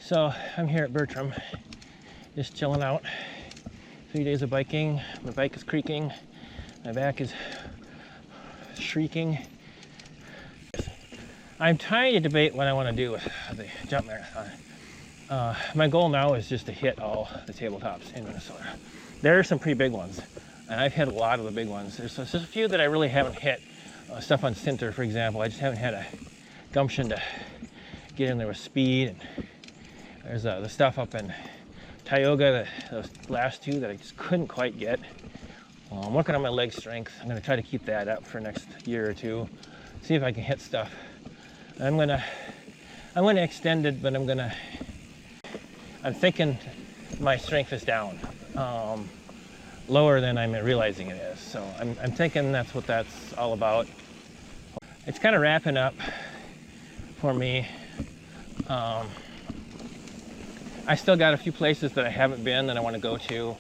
So I'm here at Bertram, just chilling out. 3 days of biking. My bike is creaking. My back is shrieking. I'm trying to debate what I want to do with the jump marathon. My goal now is just to hit all the tabletops in Minnesota. There are some pretty big ones, and I've hit a lot of the big ones. There's just a few that I really haven't hit. Stuff on Sinter, for example. I just haven't had a gumption to get in there with speed. And there's the stuff up in Tioga, those last two that I just couldn't quite get. I'm working on my leg strength. I'm going to try to keep that up for next year or two. See if I can hit stuff. I'm gonna extend it, but I'm thinking my strength is down, lower than I'm realizing it is. So I'm thinking that's what that's all about. It's kind of wrapping up for me. I still got a few places that I haven't been that I want to go to.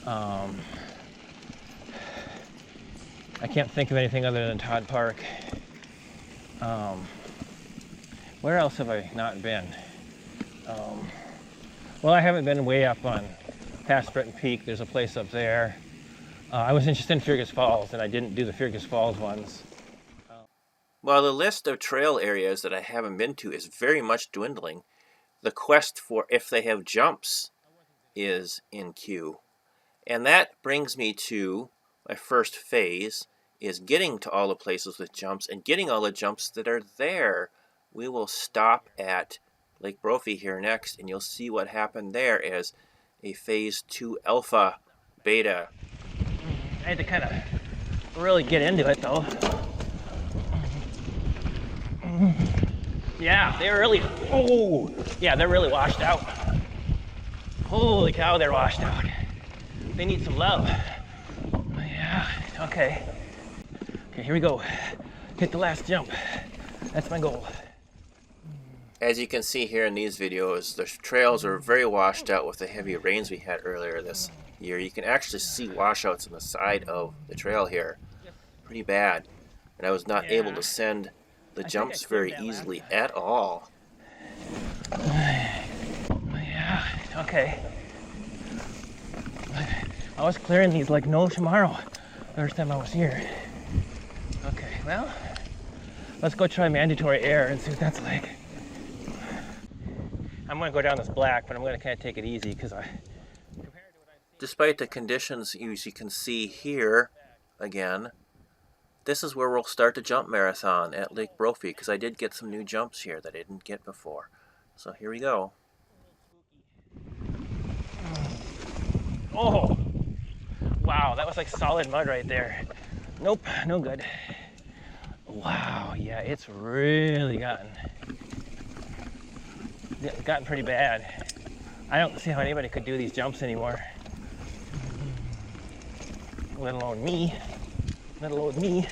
I can't think of anything other than Todd Park. Where else have I not been? Well, I haven't been way up on past Breton Peak. There's a place up there. I was interested in Fergus Falls, and I didn't do the Fergus Falls ones. While the list of trail areas that I haven't been to is very much dwindling, the quest for if they have jumps is in queue. And that brings me to my first phase, is getting to all the places with jumps and getting all the jumps that are there. We will stop at Lake Brophy here next, and you'll see what happened there as a phase 2 alpha beta. I had to kind of really get into it though. Yeah, they're really, they're really washed out. Holy cow, they're washed out. They need some love. Yeah, okay. Okay, here we go. Hit the last jump. That's my goal. As you can see here in these videos, the trails are very washed out with the heavy rains we had earlier this year. You can actually see washouts on the side of the trail here. Pretty bad. And I was not able to send the jumps very easily at all. Yeah, okay. I was clearing these like no tomorrow the first time I was here. Okay, well, let's go try mandatory air and see what that's like. I'm going to go down this black, but I'm going to kind of take it easy because despite the conditions you can see here, again, this is where we'll start the jump marathon at Lake Brophy, because I did get some new jumps here that I didn't get before. So here we go. Oh, wow, that was like solid mud right there. Nope, no good. Wow, yeah, it's really gotten pretty bad. I don't see how anybody could do these jumps anymore. Let alone me. Let alone me.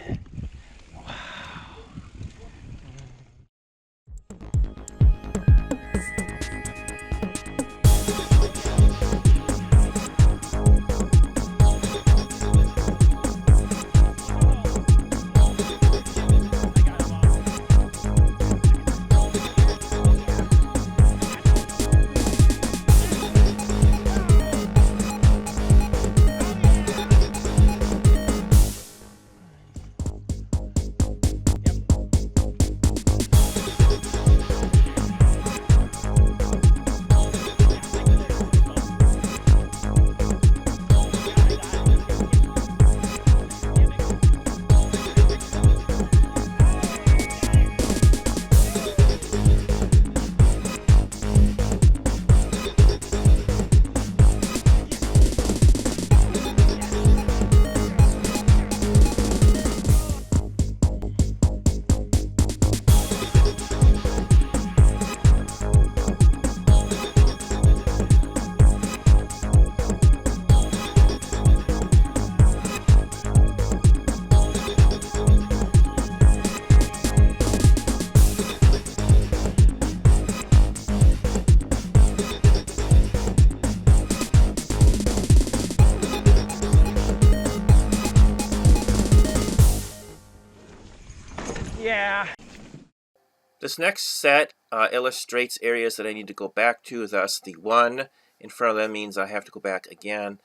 This next set illustrates areas that I need to go back to, thus the 1 in front of them means I have to go back again.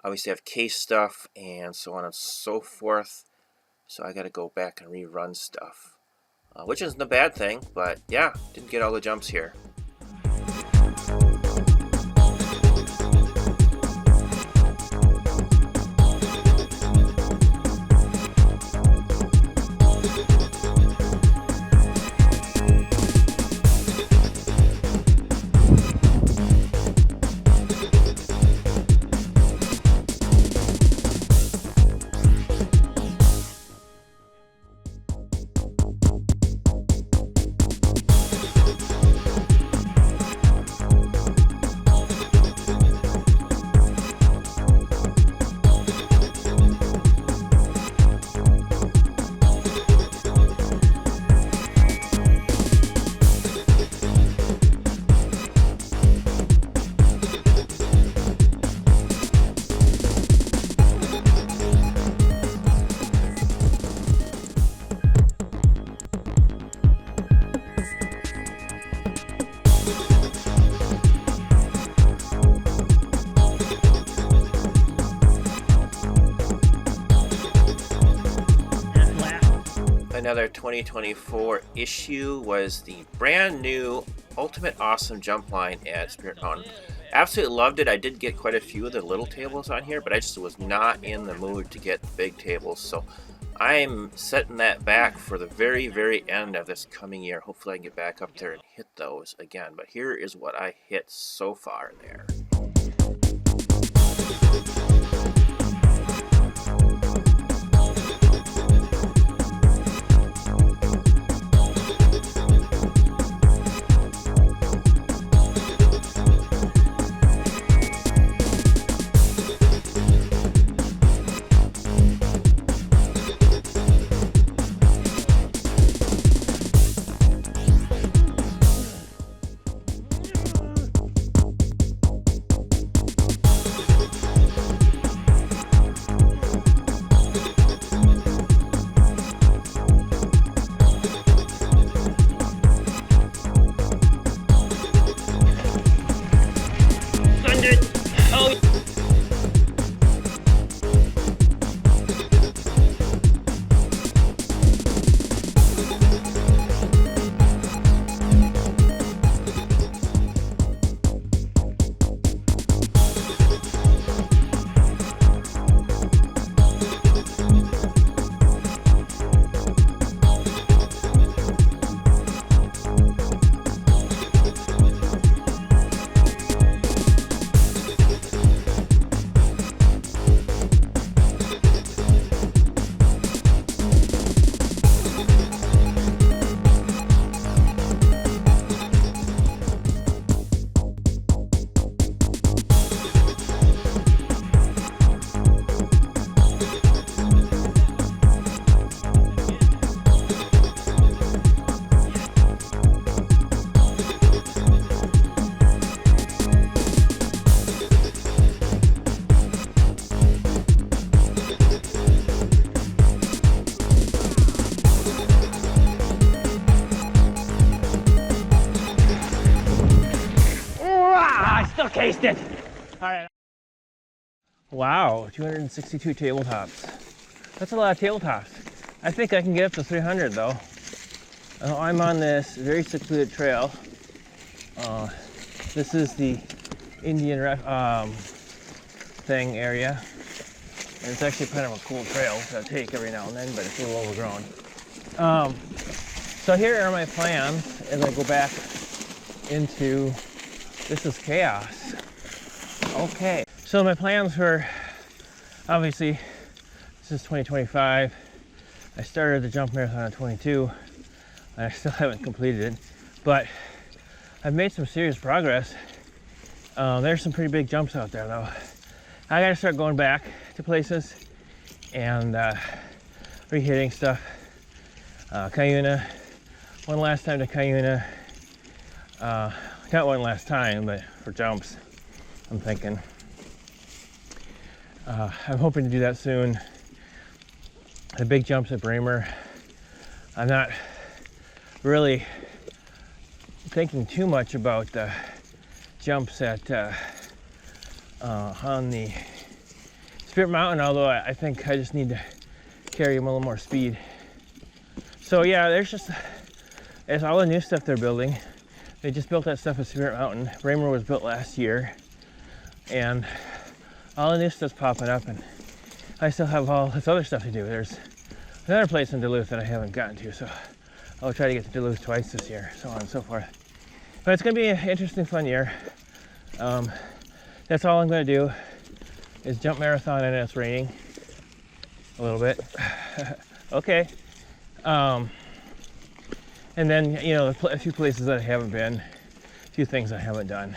Obviously I have case stuff and so on and so forth, so I got to go back and rerun stuff, which isn't a bad thing, but yeah, didn't get all the jumps here. Another 2024 issue was the brand new Ultimate Awesome Jump Line at Spirit Mountain. Absolutely loved it. I did get quite a few of the little tables on here, but I just was not in the mood to get the big tables. So I'm setting that back for the very, very end of this coming year. Hopefully I can get back up there and hit those again. But here is what I hit so far there. Cased it. All right. Wow, 262 tabletops. That's a lot of tabletops. I think I can get up to 300 though. I'm on this very secluded trail. This is the Indian thing area. And it's actually kind of a cool trail to take every now and then, but it's a little overgrown. So here are my plans as I go back into, this is chaos. Okay, so my plans were, obviously, this is 2025. I started the jump marathon in 22, and I still haven't completed it, but I've made some serious progress. There's some pretty big jumps out there though. I gotta start going back to places and re-hitting stuff. Cuyuna, one last time to Cuyuna. Not one last time, but for jumps, I'm thinking. I'm hoping to do that soon. The big jumps at Bramer, I'm not really thinking too much about the jumps at on the Spirit Mountain, although I think I just need to carry them a little more speed. So yeah, there's all the new stuff they're building. They just built that stuff at Spirit Mountain. Bramer was built last year, and all the new stuff's popping up, and I still have all this other stuff to do. There's another place in Duluth that I haven't gotten to, so I'll try to get to Duluth twice this year, so on and so forth. But it's gonna be an interesting, fun year. That's all I'm gonna do is jump marathon, and it's raining a little bit. Okay. And then, you know, a few places that I haven't been, a few things I haven't done.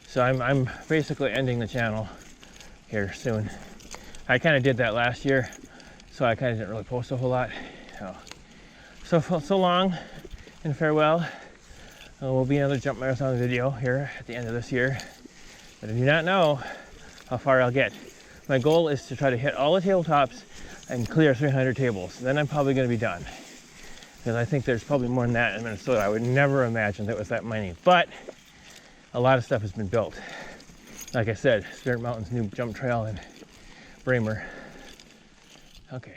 So I'm basically ending the channel here soon. I kind of did that last year, so I kind of didn't really post a whole lot. So long and farewell. Will be another jump marathon video here at the end of this year, but I do not know how far I'll get. My goal is to try to hit all the tabletops and clear 300 tables. Then I'm probably going to be done, because I think there's probably more than that in Minnesota. I would never imagine that was that many, but a lot of stuff has been built. Like I said, Spirit Mountain's new jump trail and Bramer. Okay.